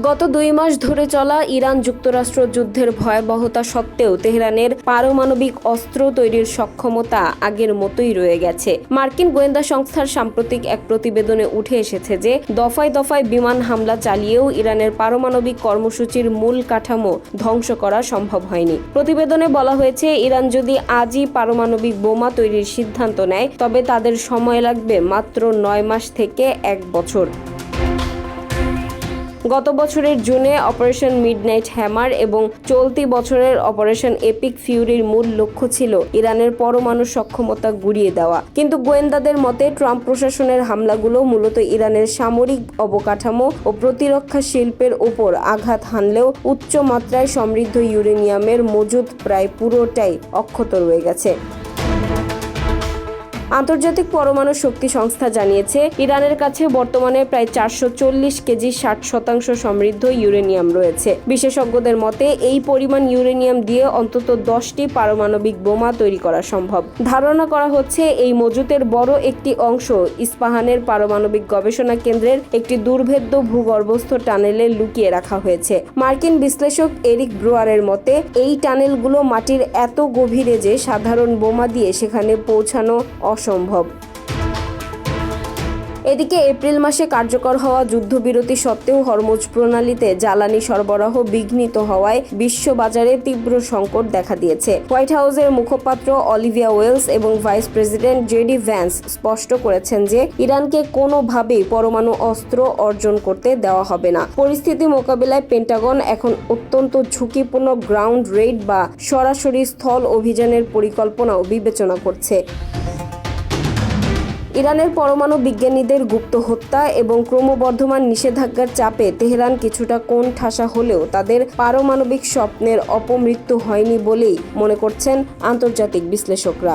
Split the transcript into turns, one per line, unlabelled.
গত 2 মাস ধরে চলা ইরান যুক্তরাষ্ট্র যুদ্ধের ভয়াবহতা সত্ত্বেও তেহরানের পারমাণবিক অস্ত্র তৈরির সক্ষমতা আগের মতোই রয়ে গেছে। মার্কিন গোয়েন্দা সংস্থার সাম্প্রতিক এক প্রতিবেদনে উঠে এসেছে যে দফায় দফায় বিমান হামলা চালিয়েও ইরানের পারমাণবিক কর্মসূচির মূল কাঠামো ধ্বংস করা সম্ভব হয়নি। প্রতিবেদনে বলা হয়েছে, ইরান যদি আজই পারমাণবিক বোমা তৈরির সিদ্ধান্ত নেয় তবে তাদের সময় লাগবে মাত্র 9 মাস থেকে 1 বছর। গত বছরের জুনে অপারেশন মিডনাইট হ্যামার এবং চলতি বছরের অপারেশন এপিক ফিউরির মূল লক্ষ্য ছিল ইরানের পরমাণু সক্ষমতা গুঁড়িয়ে দেওয়া। কিন্তু গোয়েন্দাদের মতে ট্রাম্প প্রশাসনের হামলাগুলো মূলত ইরানের সামরিক অবকাঠামো ও প্রতিরক্ষা শিল্পের ওপর আঘাত হানলেও উচ্চ মাত্রায় সমৃদ্ধ ইউরেনিয়ামের মজুদ প্রায় পুরোটাই অক্ষত রয়ে গেছে। আন্তর্জাতিক পরমাণু শক্তি সংস্থা জানিয়েছে, ইরানের কাছে বর্তমানে প্রায় 440 কেজি 60% সমৃদ্ধ ইউরেনিয়াম রয়েছে। বিশেষজ্ঞদের মতে এই পরিমাণ ইউরেনিয়াম দিয়ে অন্তত 10টি পারমাণবিক বোমা তৈরি করা সম্ভব। ধারণা করা হচ্ছে এই মজুতের বড় একটি অংশ ইস্পাহানের পারমাণবিক গবেষণা কেন্দ্রের একটি দুর্ভেদ্য ভূগর্ভস্থ টানেলে লুকিয়ে রাখা হয়েছে। মার্কিন বিশ্লেষক এরিক ব্রুয়ারের মতে, এই টানেলগুলো মাটির এত গভীরে যে সাধারণ বোমা দিয়ে সেখানে পৌঁছানো অসম্ভব। এদিকে এপ্রিল মাসে কার্যকর হওয়া যুদ্ধবিরতি সত্ত্বেও হরমুজ প্রণালীতে জ্বালানি সরবরাহ বিঘ্নিত হওয়ায় বিশ্ববাজারে তীব্র সংকট দেখা দিয়েছে। হোয়াইট হাউসের মুখপাত্র অলিভিয়া ওয়েলস এবং ভাইস প্রেসিডেন্ট জেডি ভ্যান্স স্পষ্ট করেছেন যে ইরানকে কোনোভাবেই পরমাণু অস্ত্র অর্জন করতে দেওয়া হবে না। পরিস্থিতি মোকাবিলায় পেন্টাগন এখন অত্যন্ত ঝুঁকিপূর্ণ গ্রাউন্ড রেইড বা সরাসরি স্থল অভিযানের পরিকল্পনাও বিবেচনা করছে। ইরানের পরমাণু বিজ্ঞানীদের গুপ্ত হত্যা এবং ক্রমবর্ধমান নিষেধাজ্ঞার চাপে তেহরান কিছুটা কোণঠাসা হলেও তাদের পারমাণবিক স্বপ্নের অপমৃত্যু হয়নি বলেই মনে করছেন আন্তর্জাতিক বিশ্লেষকরা।